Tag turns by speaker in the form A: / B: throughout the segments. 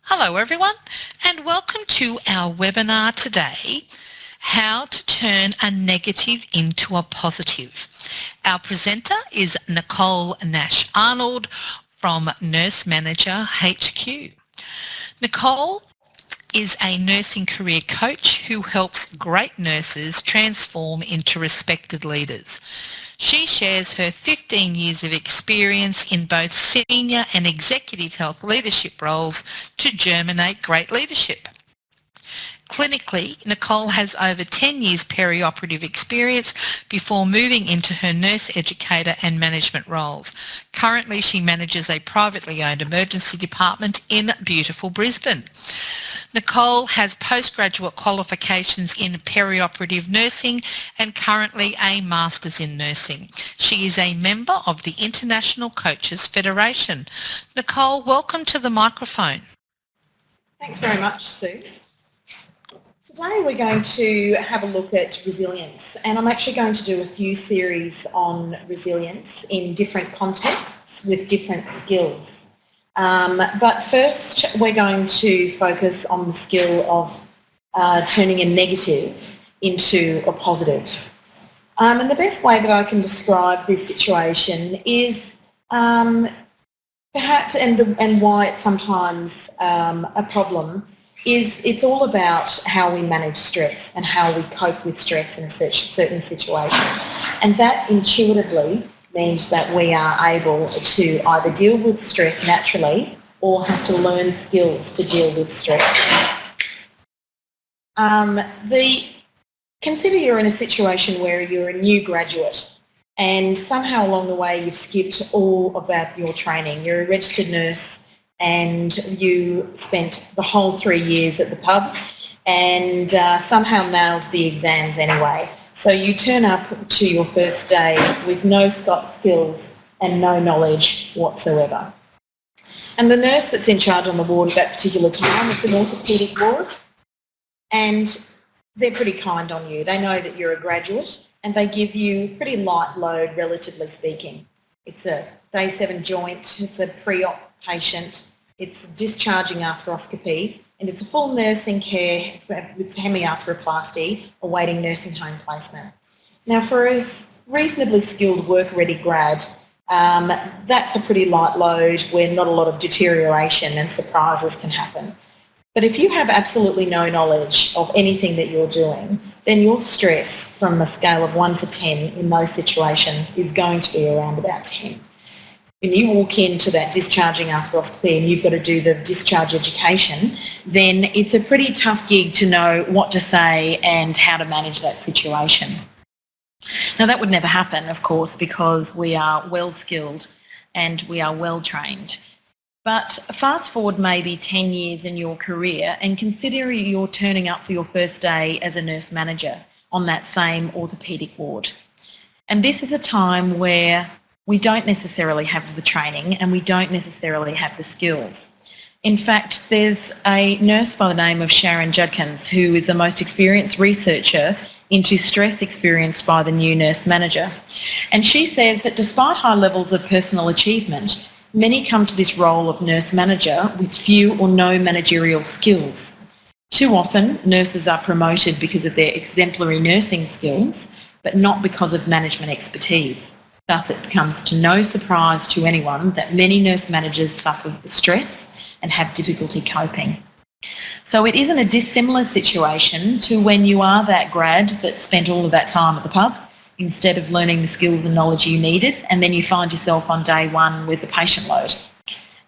A: Hello everyone and welcome to our webinar today, How to Turn a Negative into a Positive. Our presenter is Nicole Nash-Arnold from Nurse Manager HQ. Nicole is a nursing career coach who helps great nurses transform into respected leaders. She shares her 15 years of experience in both senior and executive health leadership roles to germinate great leadership. Clinically, Nicole has over 10 years perioperative experience before moving into her nurse educator and management roles. Currently, she manages a privately owned emergency department in beautiful Brisbane. Nicole has postgraduate qualifications in perioperative nursing and currently a Master's in Nursing. She is a member of the International Coaches Federation. Nicole, welcome to the microphone.
B: Thanks very much, Sue. Today we're going to have a look at resilience, and I'm actually going to do a few series on resilience in different contexts with different skills. But first we're going to focus on the skill of turning a negative into a positive. And the best way that I can describe this situation is perhaps, and why it's sometimes a problem, is it's all about how we manage stress and how we cope with stress in a certain situation. And that intuitively means that we are able to either deal with stress naturally or have to learn skills to deal with stress. Consider you're in a situation where you're a new graduate and somehow along the way you've skipped all of your training. You're a registered nurse and you spent the whole 3 years at the pub and somehow nailed the exams anyway. So you turn up to your first day with no skills and no knowledge whatsoever. And the nurse that's in charge on the ward at that particular time, it's an orthopaedic ward, and they're pretty kind on you. They know that you're a graduate and they give you pretty light load, relatively speaking. It's a day 7 joint, it's a pre-op patient, it's discharging arthroscopy, and it's a full nursing care with hemiarthroplasty awaiting nursing home placement. Now for a reasonably skilled work-ready grad, that's a pretty light load where not a lot of deterioration and surprises can happen. But if you have absolutely no knowledge of anything that you're doing, then your stress from a scale of 1 to 10 in those situations is going to be around about 10. When you walk into that discharging arthroscopy and you've got to do the discharge education, then it's a pretty tough gig to know what to say and how to manage that situation. Now that would never happen, of course, because we are well skilled and we are well trained. But fast forward maybe 10 years in your career and consider you're turning up for your first day as a nurse manager on that same orthopaedic ward. And this is a time where we don't necessarily have the training and we don't necessarily have the skills. In fact, there's a nurse by the name of Sharon Judkins who is the most experienced researcher into stress experienced by the new nurse manager. And she says that despite high levels of personal achievement, many come to this role of nurse manager with few or no managerial skills. Too often, nurses are promoted because of their exemplary nursing skills, but not because of management expertise. Thus, it comes to no surprise to anyone that many nurse managers suffer with stress and have difficulty coping. So it isn't a dissimilar situation to when you are that grad that spent all of that time at the pub instead of learning the skills and knowledge you needed, and then you find yourself on day 1 with a patient load.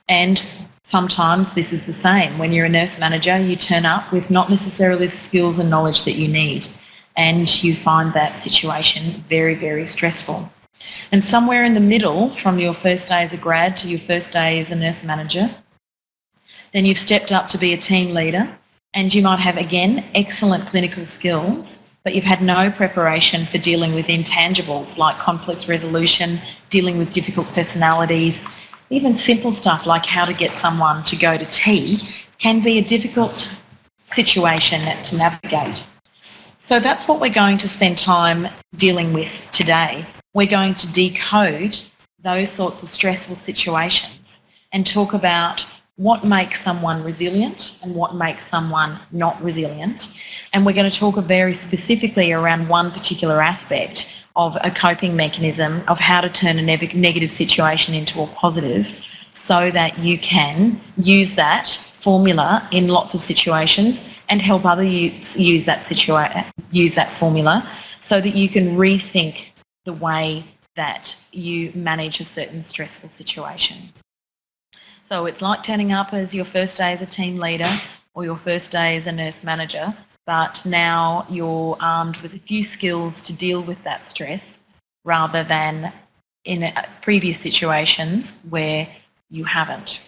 B: And sometimes this is the same. When you're a nurse manager, you turn up with not necessarily the skills and knowledge that you need, and you find that situation very, very stressful. And somewhere in the middle, from your first day as a grad to your first day as a nurse manager, then you've stepped up to be a team leader, and you might have, again, excellent clinical skills, but you've had no preparation for dealing with intangibles like conflict resolution, dealing with difficult personalities. Even simple stuff like how to get someone to go to tea can be a difficult situation to navigate. So that's what we're going to spend time dealing with today. We're going to decode those sorts of stressful situations and talk about what makes someone resilient and what makes someone not resilient. And we're going to talk very specifically around one particular aspect of a coping mechanism of how to turn a negative situation into a positive, so that you can use that formula in lots of situations and help others use that formula, so that you can rethink the way that you manage a certain stressful situation. So it's like turning up as your first day as a team leader or your first day as a nurse manager, but now you're armed with a few skills to deal with that stress, rather than in previous situations where you haven't.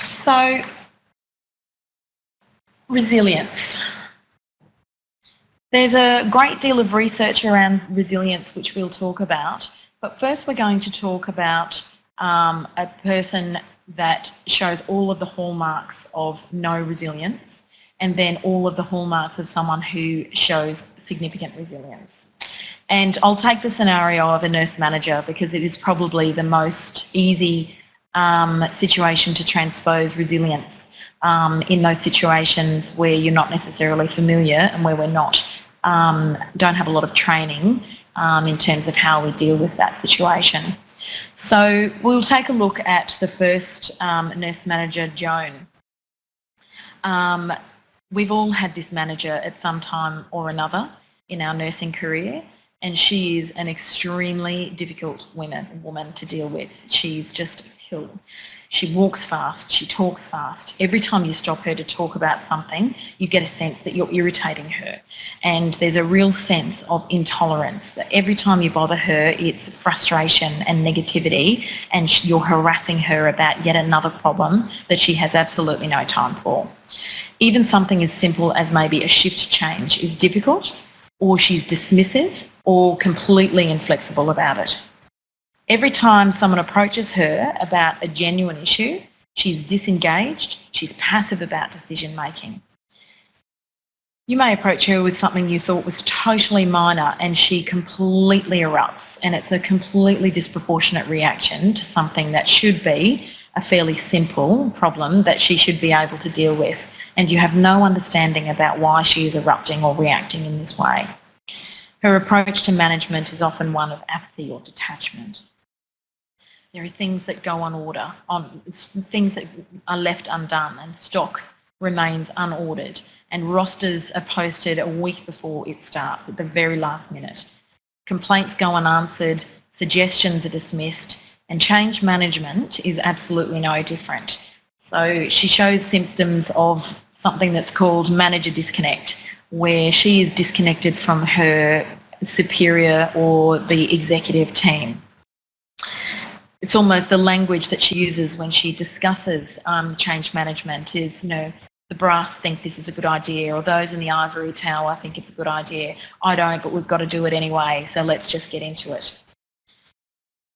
B: So, resilience. There's a great deal of research around resilience which we'll talk about, but first we're going to talk about a person that shows all of the hallmarks of no resilience, and then all of the hallmarks of someone who shows significant resilience. And I'll take the scenario of a nurse manager because it is probably the most easy situation to transpose resilience in those situations where you're not necessarily familiar and where we're not don't have a lot of training in terms of how we deal with that situation. So we'll take a look at the first nurse manager, Joan. We've all had this manager at some time or another in our nursing career, and she is an extremely difficult woman to deal with. She's just a pill. She walks fast, she talks fast. Every time you stop her to talk about something, you get a sense that you're irritating her. And there's a real sense of intolerance, that every time you bother her, it's frustration and negativity, and you're harassing her about yet another problem that she has absolutely no time for. Even something as simple as maybe a shift change is difficult, or she's dismissive or completely inflexible about it. Every time someone approaches her about a genuine issue, she's disengaged, she's passive about decision making. You may approach her with something you thought was totally minor and she completely erupts, and it's a completely disproportionate reaction to something that should be a fairly simple problem that she should be able to deal with, and you have no understanding about why she is erupting or reacting in this way. Her approach to management is often one of apathy or detachment. There are things that go things that are left undone, and stock remains unordered, and rosters are posted a week before it starts at the very last minute. Complaints go unanswered, suggestions are dismissed, and change management is absolutely no different. So she shows symptoms of something that's called manager disconnect, where she is disconnected from her superior or the executive team. It's almost the language that she uses when she discusses change management is, the brass think this is a good idea, or those in the ivory tower think it's a good idea. I don't, but we've got to do it anyway, so let's just get into it.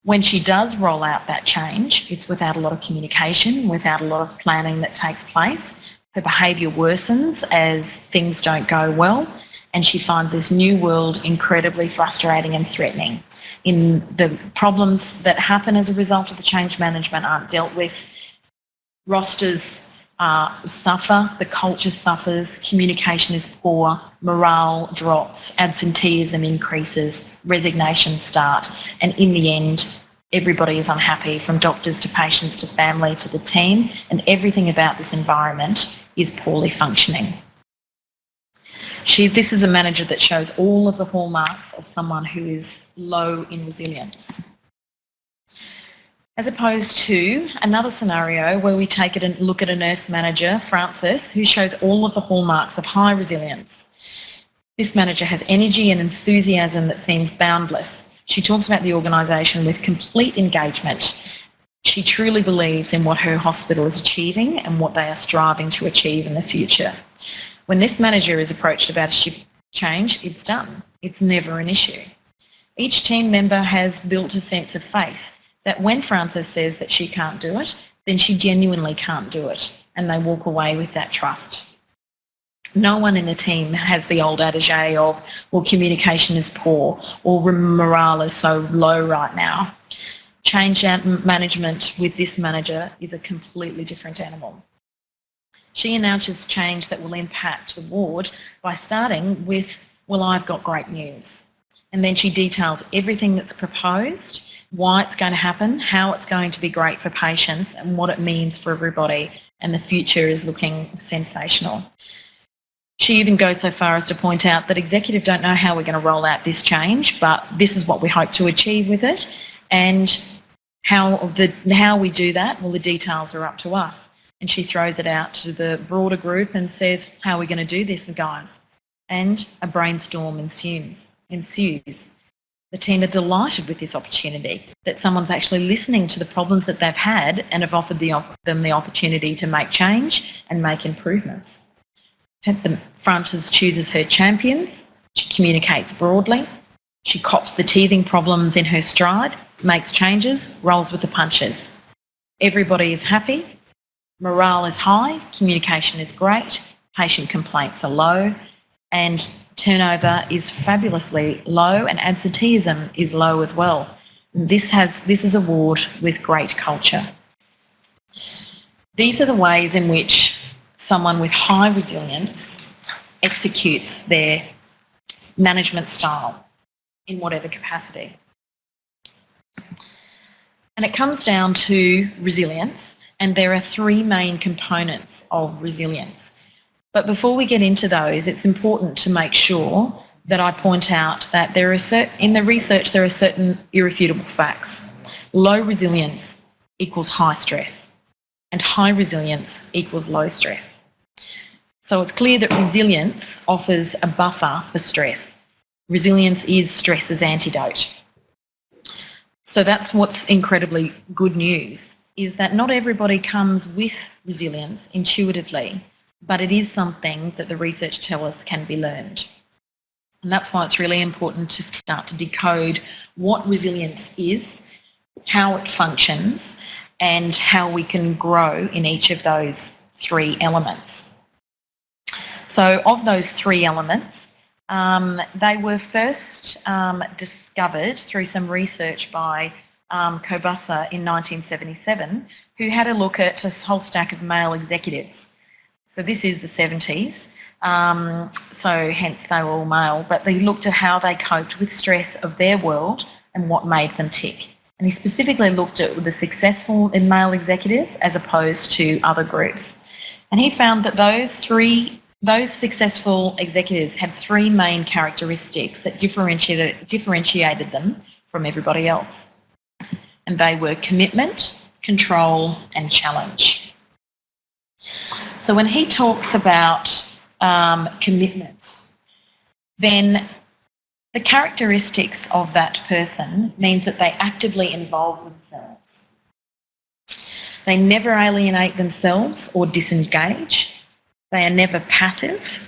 B: When she does roll out that change, it's without a lot of communication, without a lot of planning that takes place. Her behaviour worsens as things don't go well, and she finds this new world incredibly frustrating and threatening. The problems that happen as a result of the change management aren't dealt with. Rosters suffer, the culture suffers, communication is poor, morale drops, absenteeism increases, resignations start, and in the end, everybody is unhappy, from doctors to patients to family to the team, and everything about this environment is poorly functioning. This is a manager that shows all of the hallmarks of someone who is low in resilience. As opposed to another scenario where we take it and look at a nurse manager, Frances, who shows all of the hallmarks of high resilience. This manager has energy and enthusiasm that seems boundless. She talks about the organisation with complete engagement. She truly believes in what her hospital is achieving and what they are striving to achieve in the future. When this manager is approached about a shift change, it's done. It's never an issue. Each team member has built a sense of faith that when Frances says that she can't do it, then she genuinely can't do it, and they walk away with that trust. No one in the team has the old adage of, well, communication is poor, or morale is so low right now. change management with this manager is a completely different animal. She announces change that will impact the ward by starting with, well, I've got great news. And then she details everything that's proposed, why it's going to happen, how it's going to be great for patients and what it means for everybody, and the future is looking sensational. She even goes so far as to point out that executive don't know how we're going to roll out this change, but this is what we hope to achieve with it, and how we do that, well, the details are up to us. And she throws it out to the broader group and says, how are we going to do this, guys? And a brainstorm ensues. The team are delighted with this opportunity, that someone's actually listening to the problems that they've had and have offered them the opportunity to make change and make improvements. The front chooses her champions, she communicates broadly, she cops the teething problems in her stride, makes changes, rolls with the punches. Everybody is happy, morale is high, communication is great, patient complaints are low, and turnover is fabulously low, and absenteeism is low as well. This is a ward with great culture. These are the ways in which someone with high resilience executes their management style in whatever capacity. And it comes down to resilience, and there are three main components of resilience. But before we get into those, it's important to make sure that I point out that in the research there are certain irrefutable facts. Low resilience equals high stress, and high resilience equals low stress. So it's clear that resilience offers a buffer for stress. Resilience is stress's antidote. So that's what's incredibly good news, is that not everybody comes with resilience intuitively, but it is something that the research tells us can be learned. And that's why it's really important to start to decode what resilience is, how it functions, and how we can grow in each of those three elements. So of those three elements, they were first discovered through some research by Kobasa in 1977, who had a look at a whole stack of male executives. So this is the 70s, so hence they were all male, but they looked at how they coped with stress of their world and what made them tick. And he specifically looked at the successful in male executives as opposed to other groups. And he found that those successful executives had three main characteristics that differentiated them from everybody else. And they were commitment, control, and challenge. So when he talks about commitment, then the characteristics of that person means that they actively involve themselves. They never alienate themselves or disengage. They are never passive.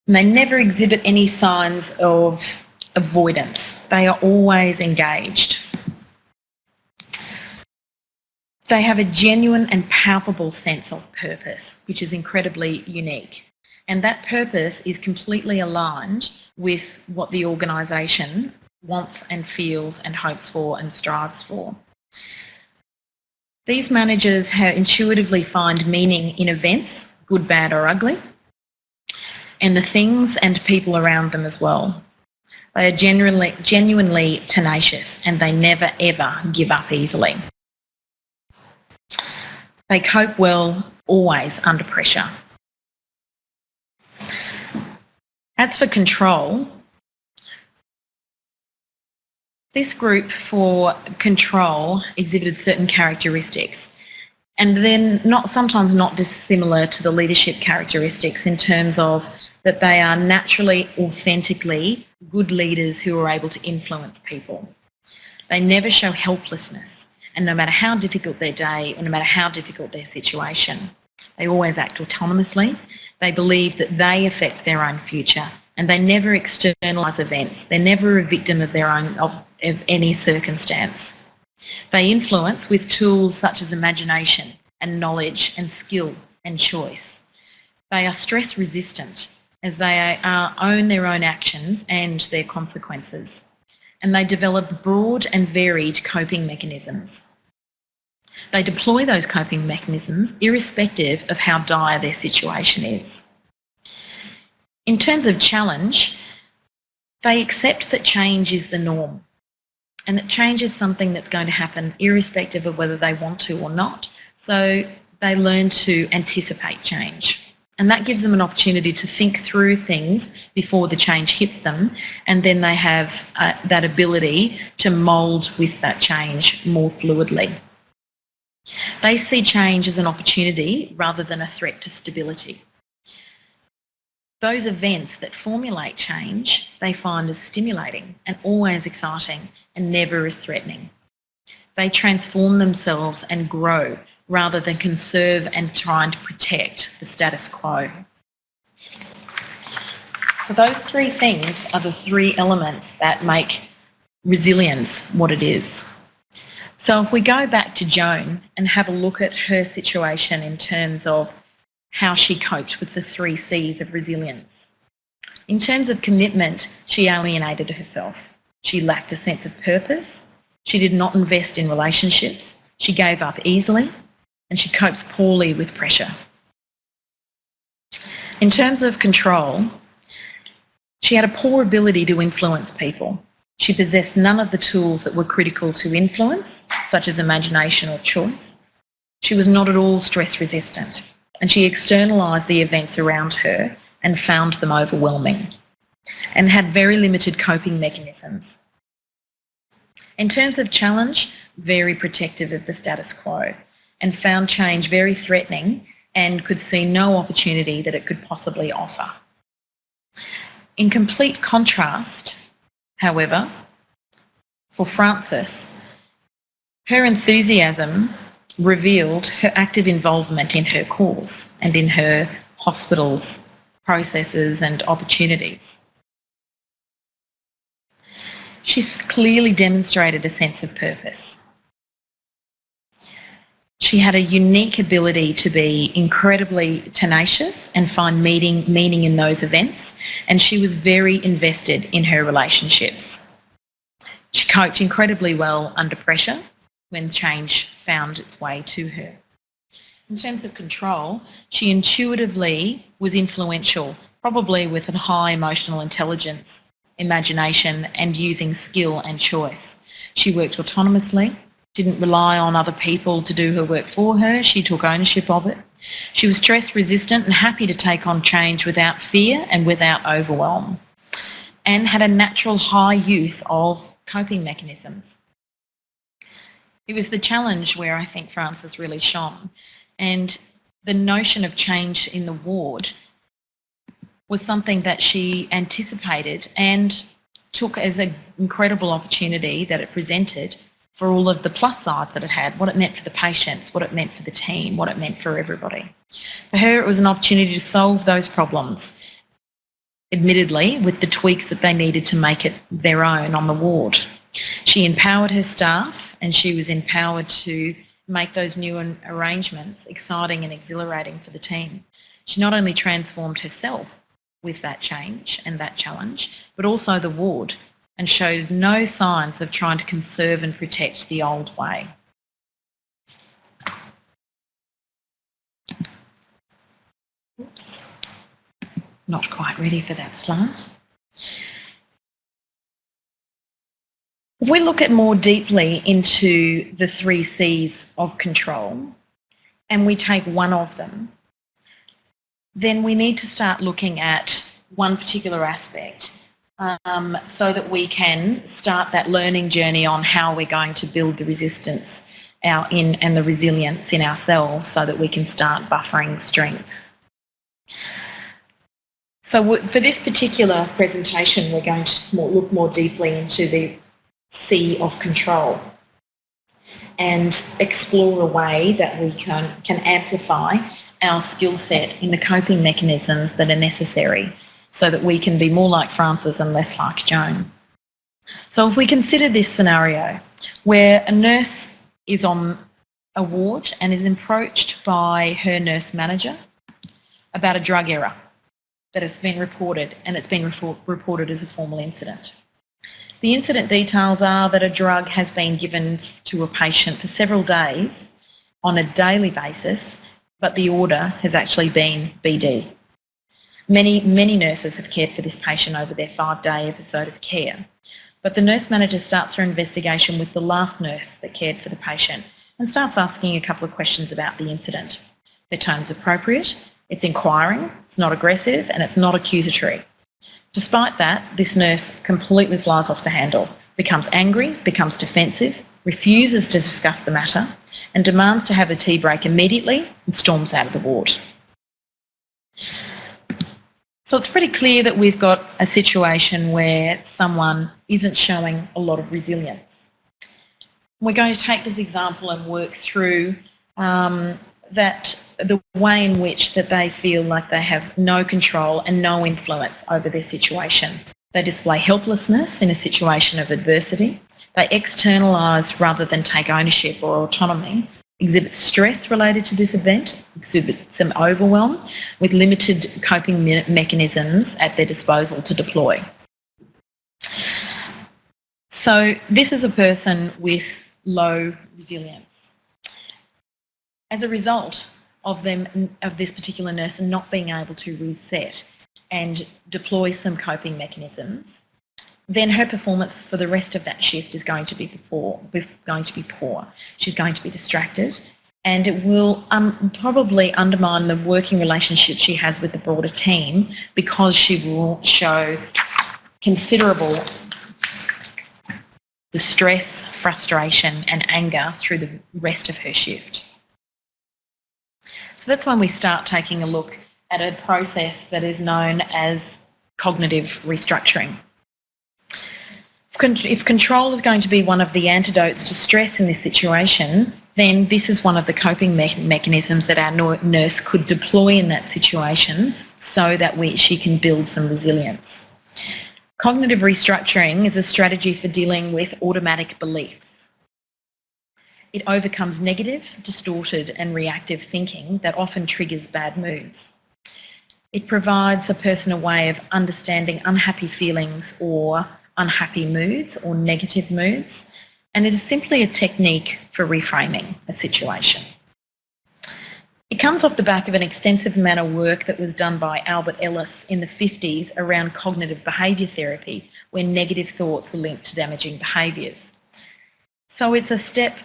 B: And they never exhibit any signs of avoidance. They are always engaged. They have a genuine and palpable sense of purpose, which is incredibly unique. And that purpose is completely aligned with what the organisation wants and feels and hopes for and strives for. These managers intuitively find meaning in events, good, bad or ugly, and the things and people around them as well. They are genuinely tenacious, and they never ever give up easily. They cope well, always under pressure. As for control, this group for control exhibited certain characteristics, and then sometimes not dissimilar to the leadership characteristics in terms of that they are naturally, authentically good leaders who are able to influence people. They never show helplessness. And no matter how difficult their day or no matter how difficult their situation, they always act autonomously. They believe that they affect their own future, and they never externalise events. They're never a victim of any circumstance. They influence with tools such as imagination and knowledge and skill and choice. They are stress resistant as they own their own actions and their consequences. and they develop broad and varied coping mechanisms. They deploy those coping mechanisms irrespective of how dire their situation is. In terms of challenge, they accept that change is the norm and that change is something that's going to happen irrespective of whether they want to or not. So they learn to anticipate change. And that gives them an opportunity to think through things before the change hits them, and then they have that ability to mould with that change more fluidly. They see change as an opportunity rather than a threat to stability. Those events that formulate change they find as stimulating and always exciting and never as threatening. They transform themselves and grow rather than conserve and trying to protect the status quo. So those three things are the three elements that make resilience what it is. So if we go back to Joan and have a look at her situation in terms of how she coped with the 3 C's of resilience. In terms of commitment, she alienated herself. She lacked a sense of purpose. She did not invest in relationships. She gave up easily, and she copes poorly with pressure. In terms of control, she had a poor ability to influence people. She possessed none of the tools that were critical to influence, such as imagination or choice. She was not at all stress resistant, and she externalised the events around her and found them overwhelming, and had very limited coping mechanisms. In terms of challenge, very protective of the status quo, and found change very threatening and could see no opportunity that it could possibly offer. In complete contrast, however, for Frances, her enthusiasm revealed her active involvement in her cause and in her hospital's processes and opportunities. She's clearly demonstrated a sense of purpose. She had a unique ability to be incredibly tenacious and find meaning in those events, and she was very invested in her relationships. She coped incredibly well under pressure when change found its way to her. In terms of control, she intuitively was influential, probably with a high emotional intelligence, imagination, and using skill and choice. She worked autonomously, didn't rely on other people to do her work for her. She took ownership of it. She was stress resistant and happy to take on change without fear and without overwhelm, and had a natural high use of coping mechanisms. It was the challenge where I think Frances really shone, and the notion of change in the ward was something that she anticipated and took as an incredible opportunity that it presented for all of the plus sides that it had, what it meant for the patients, what it meant for the team, what it meant for everybody. For her, it was an opportunity to solve those problems, admittedly, with the tweaks that they needed to make it their own on the ward. She empowered her staff, and she was empowered to make those new arrangements exciting and exhilarating for the team. She not only transformed herself with that change and that challenge, but also the ward, and showed no signs of trying to conserve and protect the old way. Oops, not quite ready for that slide. If we look at more deeply into the 3 C's of control, and we take one of them, then we need to start looking at one particular aspect so that we can start that learning journey on how we're going to build the resistance and the resilience in ourselves so that we can start buffering strength. So for this particular presentation, we're going to look more deeply into the C of control and explore a way that we can amplify our skill set in the coping mechanisms that are necessary so that we can be more like Frances and less like Joan. So if we consider this scenario where a nurse is on a ward and is approached by her nurse manager about a drug error that has been reported, and it's been reported as a formal incident. The incident details are that a drug has been given to a patient for several days on a daily basis, but the order has actually been BD. Many nurses have cared for this patient over their 5-day episode of care, but the nurse manager starts her investigation with the last nurse that cared for the patient and starts asking a couple of questions about the incident. Their tone's appropriate, it's inquiring, it's not aggressive, and it's not accusatory. Despite that, this nurse completely flies off the handle, becomes angry, becomes defensive, refuses to discuss the matter, and demands to have a tea break immediately and storms out of the ward. So it's pretty clear that we've got a situation where someone isn't showing a lot of resilience. We're going to take this example and work through that the way in which that they feel like they have no control and no influence over their situation. They display helplessness in a situation of adversity. They externalise rather than take ownership or autonomy, exhibit stress related to this event, exhibit some overwhelm with limited coping mechanisms at their disposal to deploy. So this is a person with low resilience. As a result of this particular nurse not being able to reset and deploy some coping mechanisms, then her performance for the rest of that shift is going to be poor. She's going to be distracted, and it will probably undermine the working relationship she has with the broader team, because she will show considerable distress, frustration and anger through the rest of her shift. So that's when we start taking a look at a process that is known as cognitive restructuring. If control is going to be one of the antidotes to stress in this situation, then this is one of the coping mechanisms that our nurse could deploy in that situation so that she can build some resilience. Cognitive restructuring is a strategy for dealing with automatic beliefs. It overcomes negative, distorted and reactive thinking that often triggers bad moods. It provides a person a way of understanding unhappy feelings or unhappy moods or negative moods, and it is simply a technique for reframing a situation. It comes off the back of an extensive amount of work that was done by Albert Ellis in the 50s around cognitive behaviour therapy, where negative thoughts were linked to damaging behaviours. So it's a step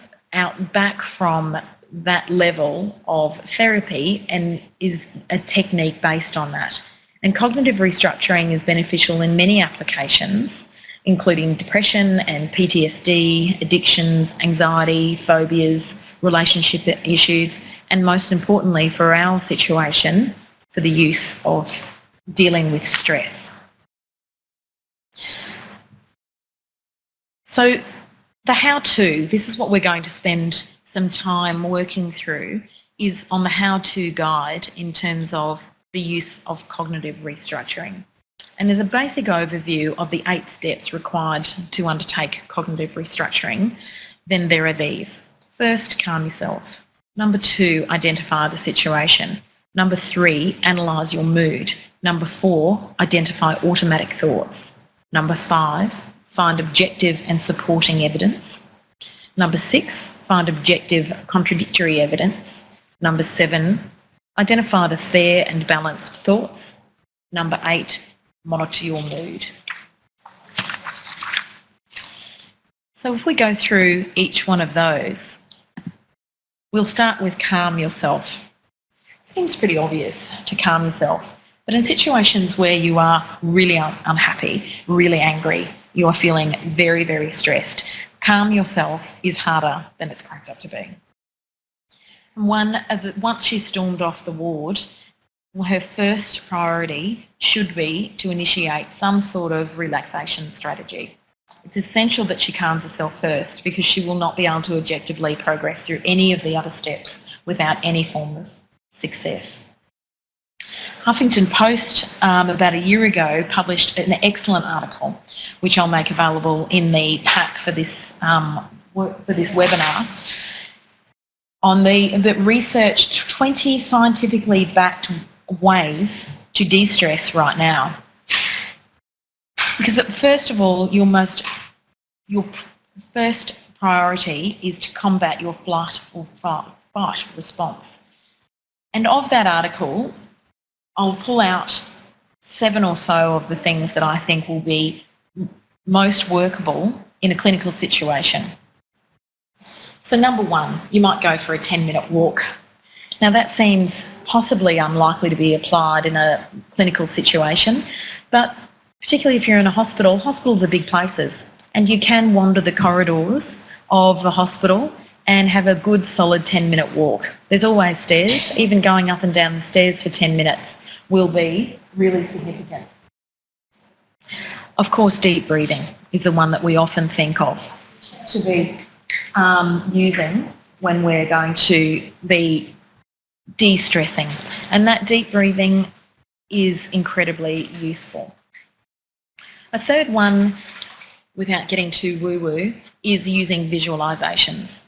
B: back from that level of therapy and is a technique based on that. And cognitive restructuring is beneficial in many applications, including depression and PTSD, addictions, anxiety, phobias, relationship issues, and most importantly for our situation, for the use of dealing with stress. So the how-to, this is what we're going to spend some time working through, is on the how-to guide in terms of the use of cognitive restructuring. And as a basic overview of the 8 steps required to undertake cognitive restructuring, then there are these. First, calm yourself. Number 2, identify the situation. Number 3, analyse your mood. Number 4, identify automatic thoughts. Number 5, find objective and supporting evidence. Number 6, find objective contradictory evidence. Number 7, identify the fair and balanced thoughts. Number 8, monitor your mood. So if we go through each one of those, we'll start with calm yourself. Seems pretty obvious to calm yourself, but in situations where you are really unhappy, really angry, you are feeling very, very stressed, calm yourself is harder than it's cracked up to be. Once she stormed off the ward, her first priority should be to initiate some sort of relaxation strategy. It's essential that she calms herself first, because she will not be able to objectively progress through any of the other steps without any form of success. Huffington Post about a year ago published an excellent article, which I'll make available in the pack for this webinar, that researched 20 scientifically backed ways to de-stress right now. Because first of all, your most your first priority is to combat your flight or fight response. And of that article, I'll pull out 7 or so of the things that I think will be most workable in a clinical situation. So number 1, you might go for a 10-minute walk. Now that seems possibly unlikely to be applied in a clinical situation, but particularly if you're in a hospital, hospitals are big places and you can wander the corridors of the hospital and have a good solid 10-minute walk. There's always stairs. Even going up and down the stairs for 10 minutes will be really significant. Of course, deep breathing is the one that we often think of to be using when we're going to be de-stressing. And that deep breathing is incredibly useful. A third one, without getting too woo-woo, is using visualisations,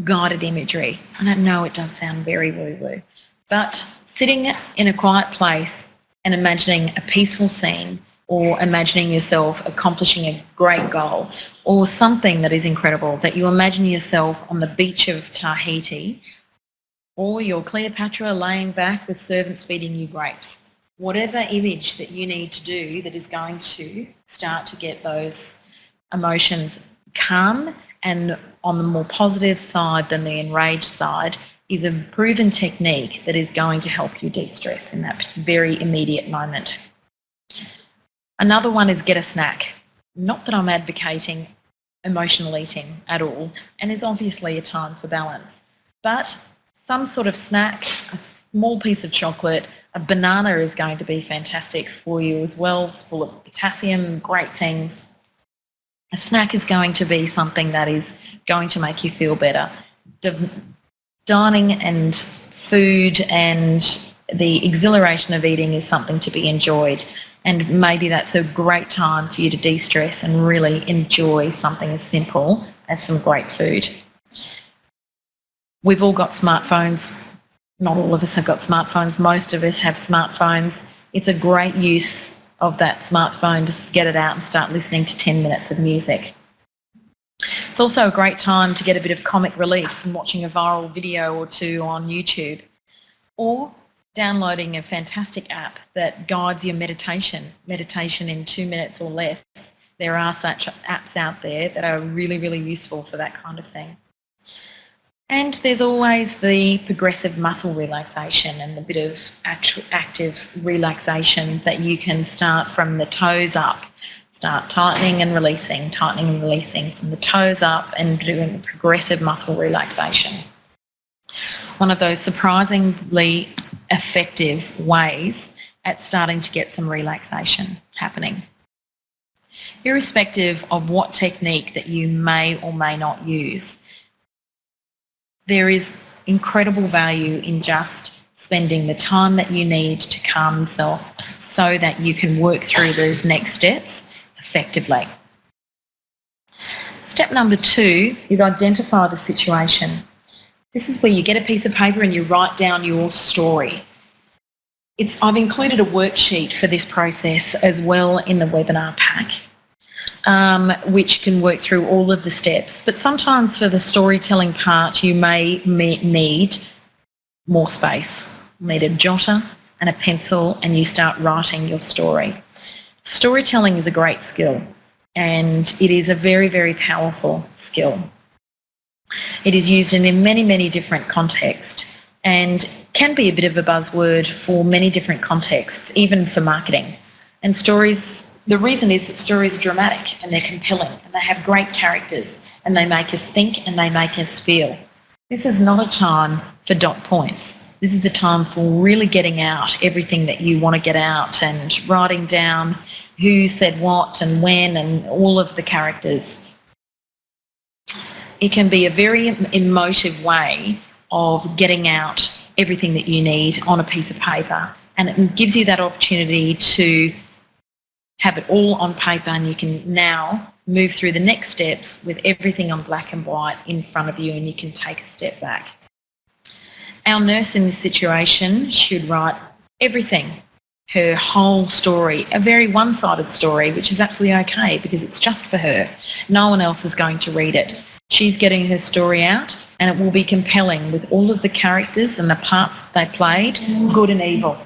B: guided imagery. I don't know, it does sound very woo-woo, but sitting in a quiet place and imagining a peaceful scene, or imagining yourself accomplishing a great goal, or something that is incredible, that you imagine yourself on the beach of Tahiti, or you're Cleopatra laying back with servants feeding you grapes. Whatever image that you need to do that is going to start to get those emotions calm and on the more positive side than the enraged side is a proven technique that is going to help you de-stress in that very immediate moment. Another one is get a snack. Not that I'm advocating emotional eating at all, and there's obviously a time for balance, but some sort of snack, a small piece of chocolate, a banana is going to be fantastic for you as well. It's full of potassium, great things. A snack is going to be something that is going to make you feel better. Dining and food and the exhilaration of eating is something to be enjoyed, and maybe that's a great time for you to de-stress and really enjoy something as simple as some great food. We've all got smartphones. Not all of us have got smartphones. Most of us have smartphones. It's a great use of that smartphone to get it out and start listening to 10 minutes of music. It's also a great time to get a bit of comic relief from watching a viral video or two on YouTube, or downloading a fantastic app that guides your meditation in 2 minutes or less. There are such apps out there that are really, really useful for that kind of thing. And there's always the progressive muscle relaxation and the bit of active relaxation that you can start from the toes up. Start tightening and releasing from the toes up and doing progressive muscle relaxation. One of those surprisingly effective ways at starting to get some relaxation happening. Irrespective of what technique that you may or may not use, there is incredible value in just spending the time that you need to calm yourself so that you can work through those next steps effectively. Step number 2 is identify the situation. This is where you get a piece of paper and you write down your story. I've included a worksheet for this process as well in the webinar pack, which can work through all of the steps. But sometimes for the storytelling part, you may need more space. You need a jotter and a pencil, and you start writing your story. Storytelling is a great skill, and it is a very, very powerful skill. It is used in many, many different contexts and can be a bit of a buzzword for many different contexts, even for marketing. And stories, the reason is that stories are dramatic and they're compelling and they have great characters and they make us think and they make us feel. This is not a time for dot points. This is the time for really getting out everything that you want to get out and writing down who said what and when and all of the characters. It can be a very emotive way of getting out everything that you need on a piece of paper, and it gives you that opportunity to have it all on paper, and you can now move through the next steps with everything on black and white in front of you, and you can take a step back. Our nurse in this situation should write everything, her whole story, a very one-sided story, which is absolutely okay because it's just for her. No one else is going to read it. She's getting her story out, and it will be compelling with all of the characters and the parts that they played, good and evil.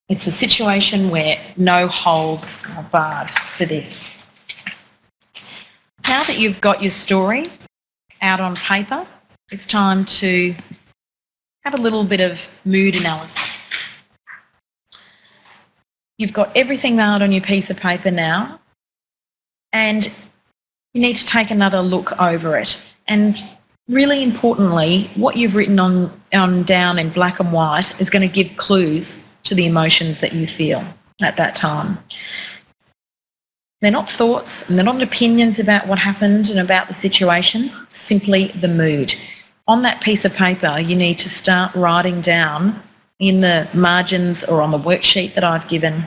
B: It's a situation where no holds are barred for this. Now that you've got your story out on paper, it's time to have a little bit of mood analysis. You've got everything out on your piece of paper now, and you need to take another look over it. And really importantly, what you've written on down in black and white is going to give clues to the emotions that you feel at that time. They're not thoughts and they're not opinions about what happened and about the situation, simply the mood. On that piece of paper, you need to start writing down in the margins or on the worksheet that I've given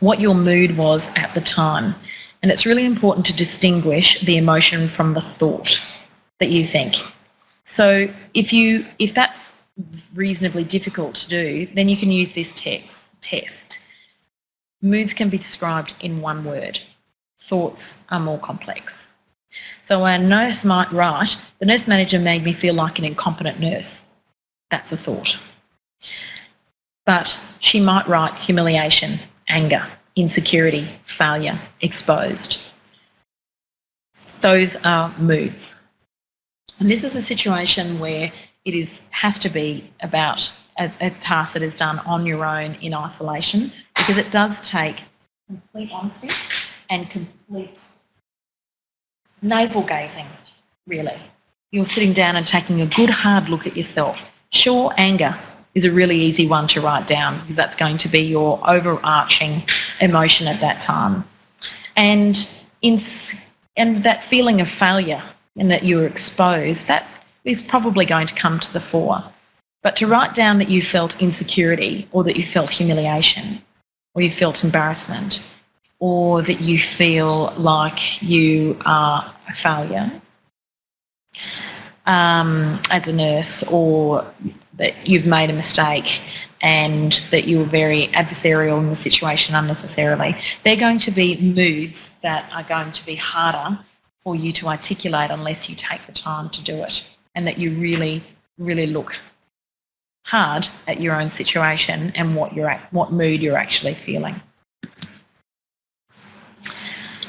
B: what your mood was at the time. And it's really important to distinguish the emotion from the thought that you think. So if that's reasonably difficult to do, then you can use this test. Moods can be described in one word. Thoughts are more complex. So a nurse might write, the nurse manager made me feel like an incompetent nurse. That's a thought. But she might write humiliation, anger, insecurity, failure, exposed. Those are moods. And this is a situation where it has to be about a task that is done on your own in isolation, because it does take complete honesty and complete navel gazing, really. You're sitting down and taking a good hard look at yourself. Sure, anger is a really easy one to write down because that's going to be your overarching emotion at that time. And that feeling of failure and that you were exposed, that is probably going to come to the fore. But to write down that you felt insecurity or that you felt humiliation or you felt embarrassment or that you feel like you are a failure as a nurse, or that you've made a mistake and that you were very adversarial in the situation unnecessarily, they're going to be moods that are going to be harder for you to articulate unless you take the time to do it, and that you really, really look hard at your own situation and what mood you're actually feeling.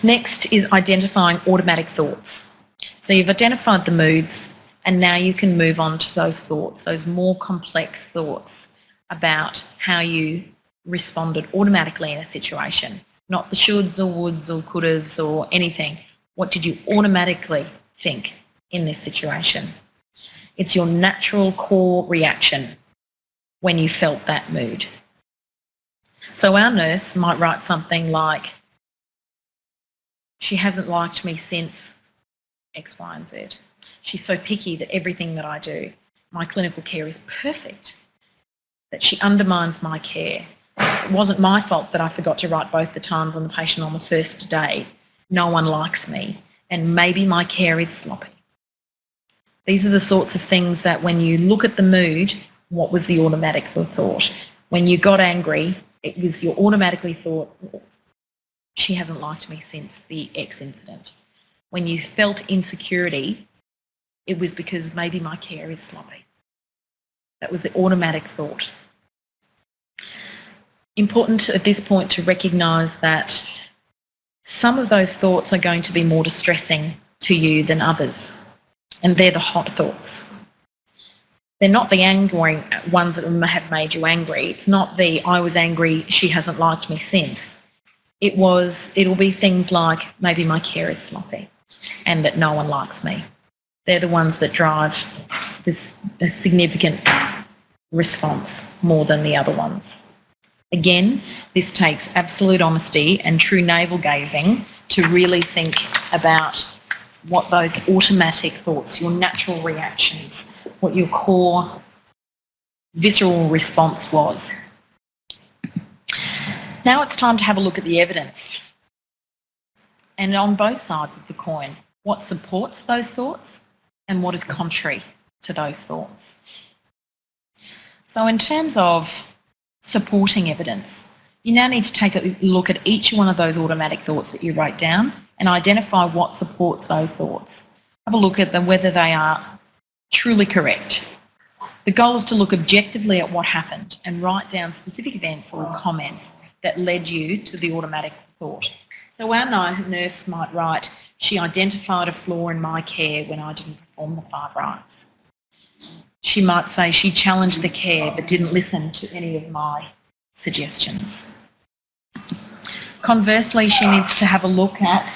B: Next is identifying automatic thoughts. So you've identified the moods, and now you can move on to those thoughts, those more complex thoughts about how you responded automatically in a situation, not the shoulds or woulds or could'ves or anything. What did you automatically think in this situation? It's your natural core reaction when you felt that mood. So our nurse might write something like, she hasn't liked me since X, Y, and Z. She's so picky that everything that I do, my clinical care is perfect, that she undermines my care. It wasn't my fault that I forgot to write both the times on the patient on the first day. No one likes me, and maybe my care is sloppy. These are the sorts of things that when you look at the mood, what was the automatic thought? When you got angry, it was your automatically thought, she hasn't liked me since the X incident. When you felt insecurity, it was because maybe my care is sloppy. That was the automatic thought. Important at this point to recognise that some of those thoughts are going to be more distressing to you than others, and they're the hot thoughts. They're not the angry ones that have made you angry. It's not the I was angry, she hasn't liked me since. It'll be things like maybe my care is sloppy and that no one likes me. They're the ones that drive a significant response more than the other ones. Again, this takes absolute honesty and true navel gazing to really think about what those automatic thoughts, your natural reactions, what your core visceral response was. Now it's time to have a look at the evidence. And on both sides of the coin, what supports those thoughts and what is contrary to those thoughts. So in terms of supporting evidence. You now need to take a look at each one of those automatic thoughts that you wrote down and identify what supports those thoughts. Have a look at them, whether they are truly correct. The goal is to look objectively at what happened and write down specific events or comments that led you to the automatic thought. So our nurse might write, she identified a flaw in my care when I didn't perform the 5 rights. She might say she challenged the care but didn't listen to any of my suggestions. Conversely, she needs to have a look at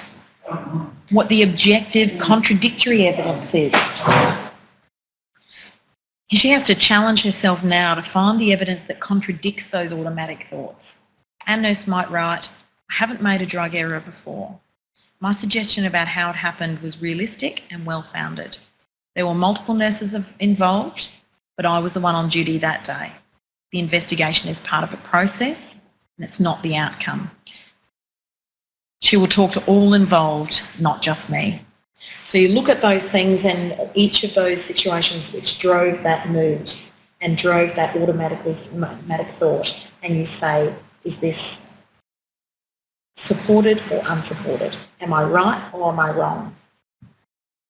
B: what the objective contradictory evidence is. She has to challenge herself now to find the evidence that contradicts those automatic thoughts. Our nurse might write, I haven't made a drug error before. My suggestion about how it happened was realistic and well-founded. There were multiple nurses involved, but I was the one on duty that day. The investigation is part of a process and it's not the outcome. She will talk to all involved, not just me. So you look at those things and each of those situations which drove that mood and drove that automatic thought, and you say, is this supported or unsupported? Am I right or am I wrong?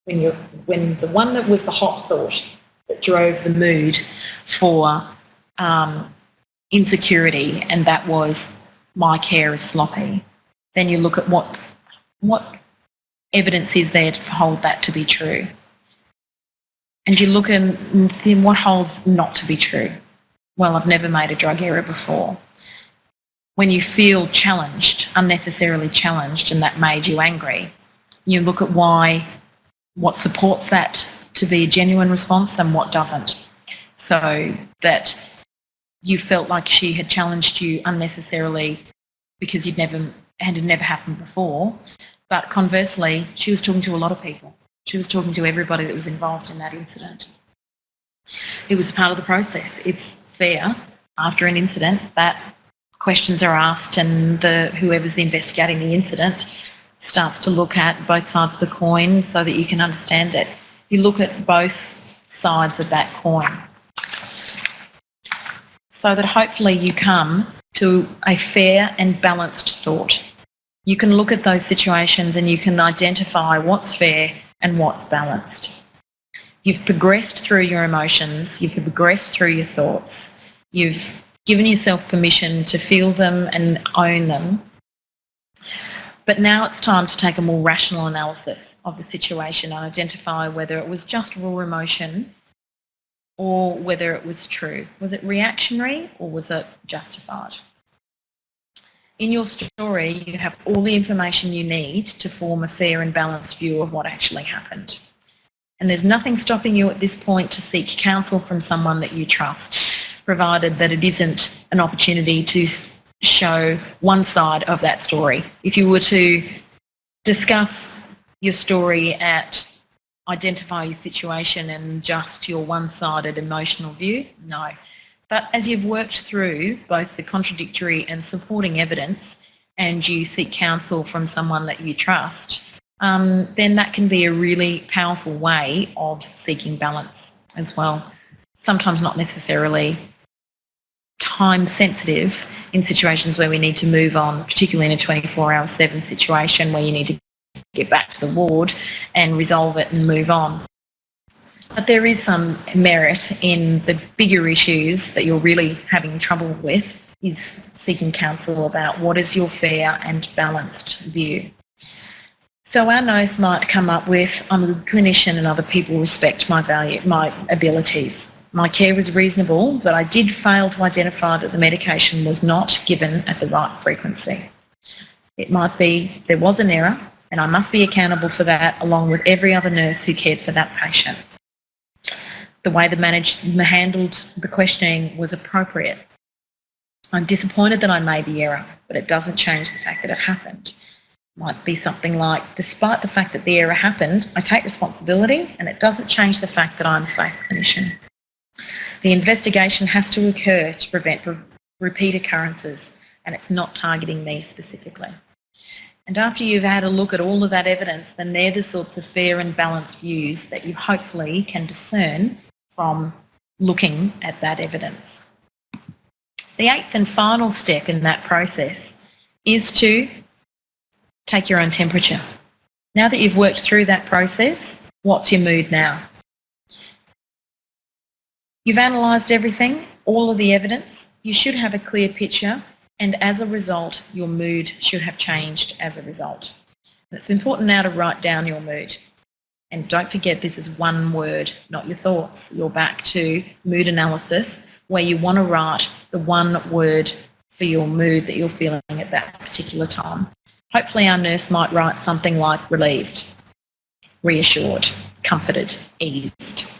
B: When the one that was the hot thought that drove the mood for insecurity, and that was my care is sloppy, then you look at what evidence is there to hold that to be true. And you look at then what holds not to be true. Well, I've never made a drug error before. When you feel challenged, unnecessarily challenged, and that made you angry, you look at what supports that to be a genuine response and what doesn't. So that you felt like she had challenged you unnecessarily because it had never happened before. But conversely, she was talking to a lot of people. She was talking to everybody that was involved in that incident. It was part of the process. It's fair after an incident that questions are asked and whoever's investigating the incident starts to look at both sides of the coin so that you can understand it. You look at both sides of that coin so that hopefully you come to a fair and balanced thought. You can look at those situations and you can identify what's fair and what's balanced. You've progressed through your emotions, you've progressed through your thoughts, you've given yourself permission to feel them and own them. But now it's time to take a more rational analysis of the situation and identify whether it was just raw emotion or whether it was true. Was it reactionary or was it justified? In your story, you have all the information you need to form a fair and balanced view of what actually happened. And there's nothing stopping you at this point to seek counsel from someone that you trust, provided that it isn't an opportunity to show one side of that story. If you were to discuss your story at identify your situation and just your one-sided emotional view, no. But as you've worked through both the contradictory and supporting evidence and you seek counsel from someone that you trust, then that can be a really powerful way of seeking balance as well. Sometimes not necessarily time sensitive in situations where we need to move on, particularly in a 24/7 situation where you need to get back to the ward and resolve it and move on. But there is some merit in the bigger issues that you're really having trouble with is seeking counsel about what is your fair and balanced view. So our nurse might come up with, I'm a clinician and other people respect my value, my abilities. My care was reasonable, but I did fail to identify that the medication was not given at the right frequency. It might be there was an error and I must be accountable for that along with every other nurse who cared for that patient. The way they handled the questioning was appropriate. I'm disappointed that I made the error, but it doesn't change the fact that it happened. Might be something like, despite the fact that the error happened, I take responsibility and it doesn't change the fact that I'm a safe clinician. The investigation has to occur to prevent repeat occurrences and it's not targeting me specifically. And after you've had a look at all of that evidence, then they're the sorts of fair and balanced views that you hopefully can discern from looking at that evidence. The 8th and final step in that process is to take your own temperature. Now that you've worked through that process, what's your mood now? You've analysed everything, all of the evidence. You should have a clear picture, and as a result, your mood should have changed as a result. It's important now to write down your mood. And don't forget, this is one word, not your thoughts. You're back to mood analysis, where you want to write the one word for your mood that you're feeling at that particular time. Hopefully our nurse might write something like relieved, reassured, comforted, eased.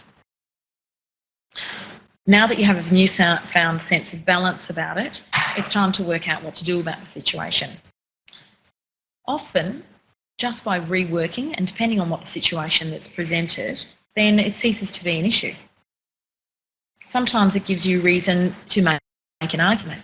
B: Now that you have a newfound sense of balance about it, it's time to work out what to do about the situation. Often, just by reworking, and depending on what the situation that's presented, then it ceases to be an issue. Sometimes it gives you reason to make an argument.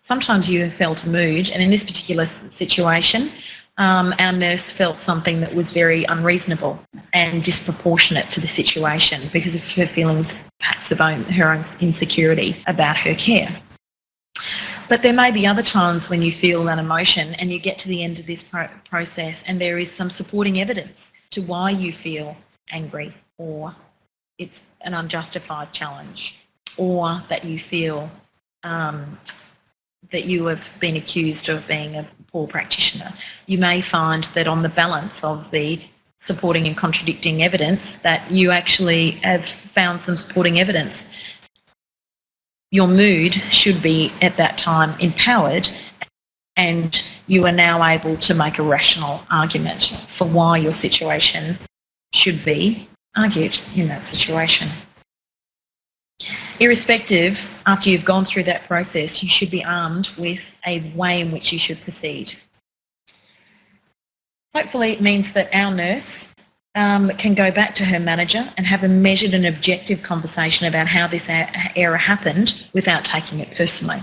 B: Sometimes you have felt a mood, and in this particular situation, our nurse felt something that was very unreasonable and disproportionate to the situation because of her feelings, perhaps of her own insecurity about her care. But there may be other times when you feel that emotion and you get to the end of this process and there is some supporting evidence to why you feel angry, or it's an unjustified challenge, or that you feel that you have been accused of being a poor practitioner. You may find that on the balance of the supporting and contradicting evidence that you actually have found some supporting evidence. Your mood should be at that time empowered, and you are now able to make a rational argument for why your situation should be argued in that situation. Irrespective, after you've gone through that process, you should be armed with a way in which you should proceed. Hopefully it means that our nurse can go back to her manager and have a measured and objective conversation about how this error happened without taking it personally.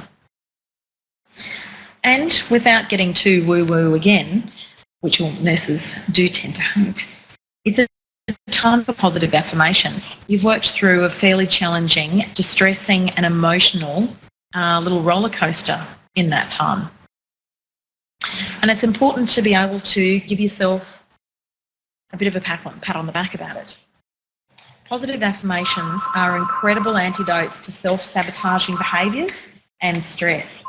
B: And without getting too woo-woo again, which all nurses do tend to hate, it's a time for positive affirmations. You've worked through a fairly challenging, distressing and emotional little roller coaster in that time. And it's important to be able to give yourself a bit of a pat on the back about it. Positive affirmations are incredible antidotes to self-sabotaging behaviours and stress.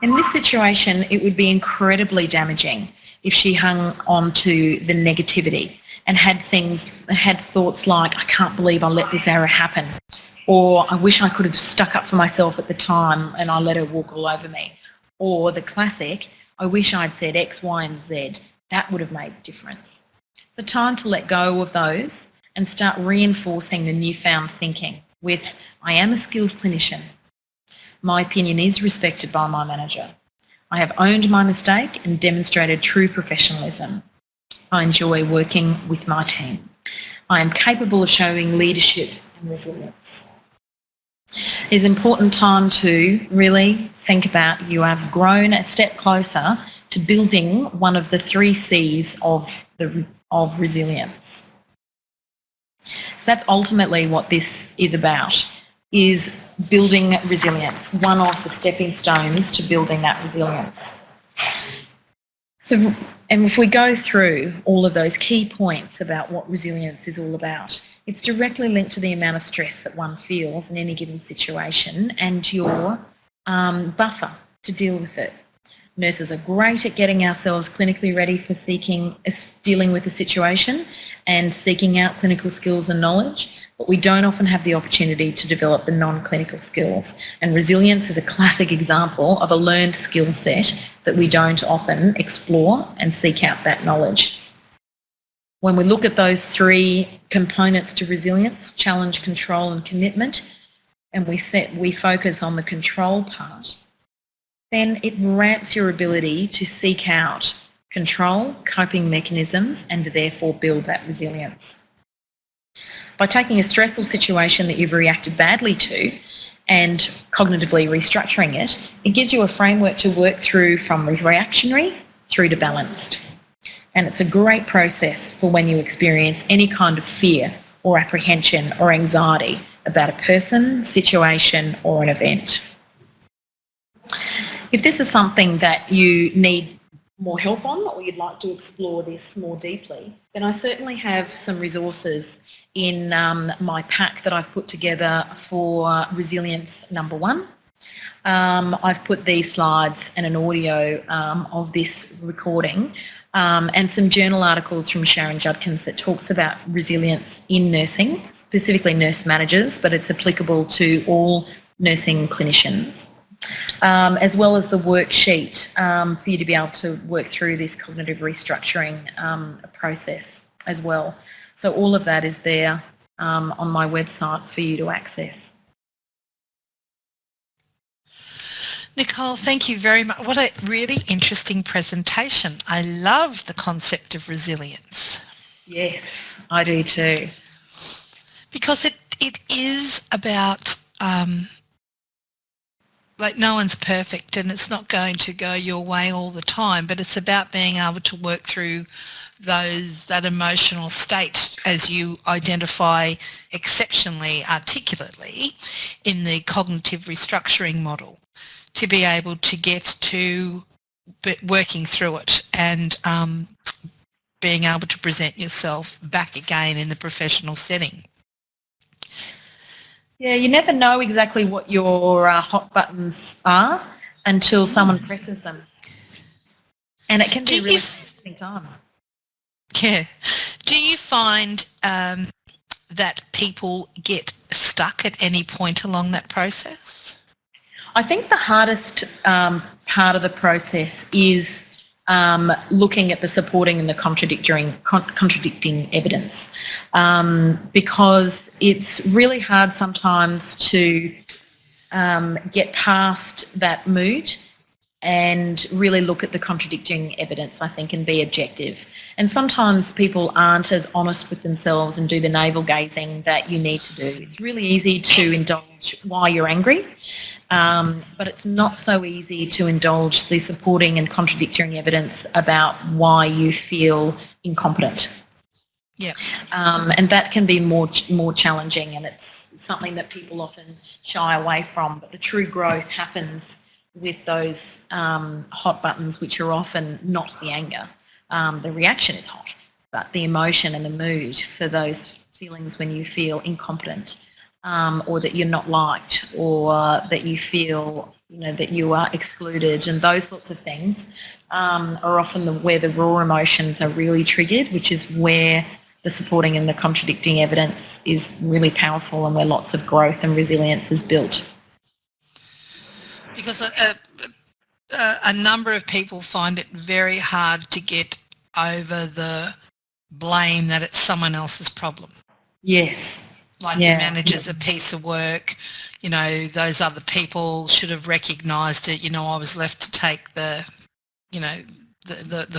B: In this situation, it would be incredibly damaging if she hung on to the negativity and had thoughts like, I can't believe I let this error happen, or I wish I could have stuck up for myself at the time and I let her walk all over me, or the classic, I wish I'd said X, Y and Z. That would have made a difference. It's a time to let go of those and start reinforcing the newfound thinking with, I am a skilled clinician. My opinion is respected by my manager. I have owned my mistake and demonstrated true professionalism. I enjoy working with my team. I am capable of showing leadership and resilience. It's an important time to really think about you have grown a step closer to building one of the 3 C's of resilience. So that's ultimately what this is about, is building resilience, one of the stepping stones to building that resilience. So, and if we go through all of those key points about what resilience is all about, it's directly linked to the amount of stress that one feels in any given situation and your buffer to deal with it. Nurses are great at getting ourselves clinically ready for dealing with a situation and seeking out clinical skills and knowledge, but we don't often have the opportunity to develop the non-clinical skills. And resilience is a classic example of a learned skill set that we don't often explore and seek out that knowledge. When we look at those 3 components to resilience, challenge, control and commitment, and we focus on the control part, then it ramps your ability to seek out control, coping mechanisms and therefore build that resilience. By taking a stressful situation that you've reacted badly to and cognitively restructuring it, it gives you a framework to work through from reactionary through to balanced. And it's a great process for when you experience any kind of fear or apprehension or anxiety about a person, situation or an event. if this is something that you need more help on, or you'd like to explore this more deeply, then I certainly have some resources in my pack that I've put together for Resilience Number 1. I've put these slides and an audio of this recording and some journal articles from Sharon Judkins that talks about resilience in nursing, specifically nurse managers, but it's applicable to all nursing clinicians. As well as the worksheet for you to be able to work through this cognitive restructuring process as well. So all of that is there on my website for you to access.
A: Nicole, thank you very much. What a really interesting presentation. I love the concept of resilience.
B: Yes, I do too.
A: Because it is about, like, no one's perfect and it's not going to go your way all the time, but it's about being able to work through that emotional state, as you identify exceptionally articulately in the cognitive restructuring model, to be able to get to working through it and being able to present yourself back again in the professional setting.
B: Yeah, you never know exactly what your hot buttons are until someone presses them. And it can be a really interesting time.
A: Yeah. Do you find that people get stuck at any point along that process?
B: I think the hardest part of the process is looking at the supporting and the contradicting evidence, because it's really hard sometimes to get past that mood and really look at the contradicting evidence, I think, and be objective. And sometimes people aren't as honest with themselves and do the navel gazing that you need to do. It's really easy to indulge why you're angry, but it's not so easy to indulge the supporting and contradicting evidence about why you feel incompetent.
A: Yeah.
B: And that can be more challenging, and it's something that people often shy away from. But the true growth happens with those hot buttons, which are often not the anger. The reaction is hot, but the emotion and the mood for those feelings when you feel incompetent, or that you're not liked, or that you feel, that you are excluded, and those sorts of things are often where the raw emotions are really triggered, which is where the supporting and the contradicting evidence is really powerful and where lots of growth and resilience is built.
A: Because a number of people find it very hard to get over the blame that it's someone else's problem.
B: Yes.
A: Like, the manager's a piece of work, those other people should have recognised it, I was left to take the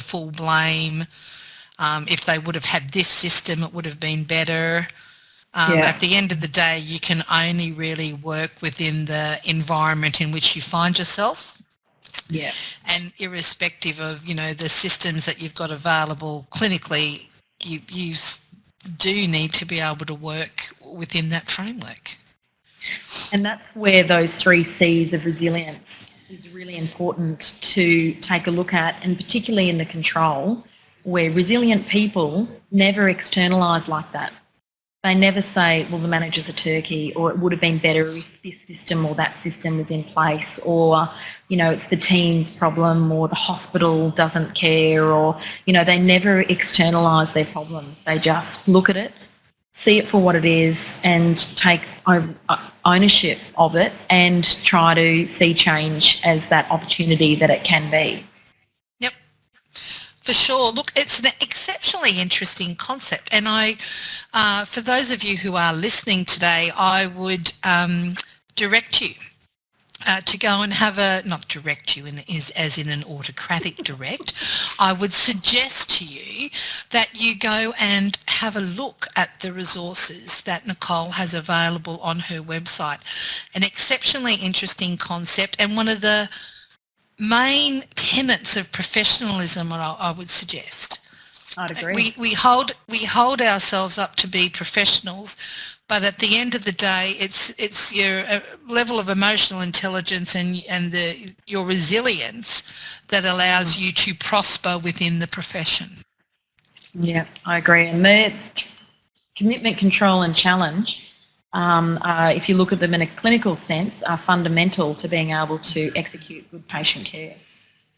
A: full blame. If they would have had this system, it would have been better. At the end of the day, you can only really work within the environment in which you find yourself.
B: Yeah.
A: And irrespective of, the systems that you've got available clinically, you do need to be able to work within that framework.
B: And that's where those 3 C's of resilience is really important to take a look at, and particularly in the control, where resilient people never externalise like that. They never say, well, the manager's a turkey, or it would have been better if this system or that system was in place, or, it's the team's problem, or the hospital doesn't care, or, they never externalise their problems. They just look at it, see it for what it is, and take ownership of it and try to see change as that opportunity that it can be.
A: Yep. For sure. Look, it's an exceptionally interesting concept, and for those of you who are listening today, I would direct you to go and have not direct you as in an autocratic direct, I would suggest to you that you go and have a look at the resources that Nicole has available on her website. An exceptionally interesting concept, and one of the main tenets of professionalism, I would suggest.
B: I'd agree.
A: We hold ourselves up to be professionals, But at the end of the day, it's your level of emotional intelligence and your resilience that allows you to prosper within the profession.
C: Yeah, I agree. And the commitment, control and challenge, if you look at them in a clinical sense, are fundamental to being able to execute good patient care.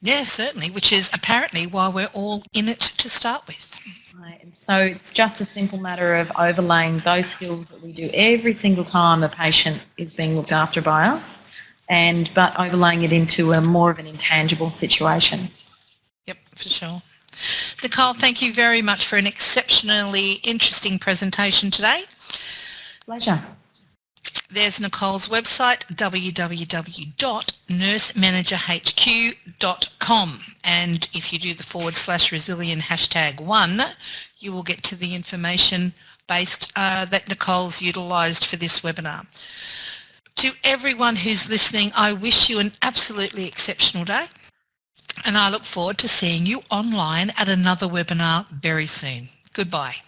A: Yeah, certainly, which is apparently why we're all in it to start with.
C: Right. And so it's just a simple matter of overlaying those skills that we do every single time a patient is being looked after by us, but overlaying it into a more of an intangible situation.
A: Yep, for sure. Nicole, thank you very much for an exceptionally interesting presentation today.
C: Pleasure.
A: There's Nicole's website, www.nursemanagerhq.com, and if you do the /resilient #1, you will get to the information based that Nicole's utilised for this webinar. To everyone who's listening, I wish you an absolutely exceptional day, and I look forward to seeing you online at another webinar very soon. Goodbye.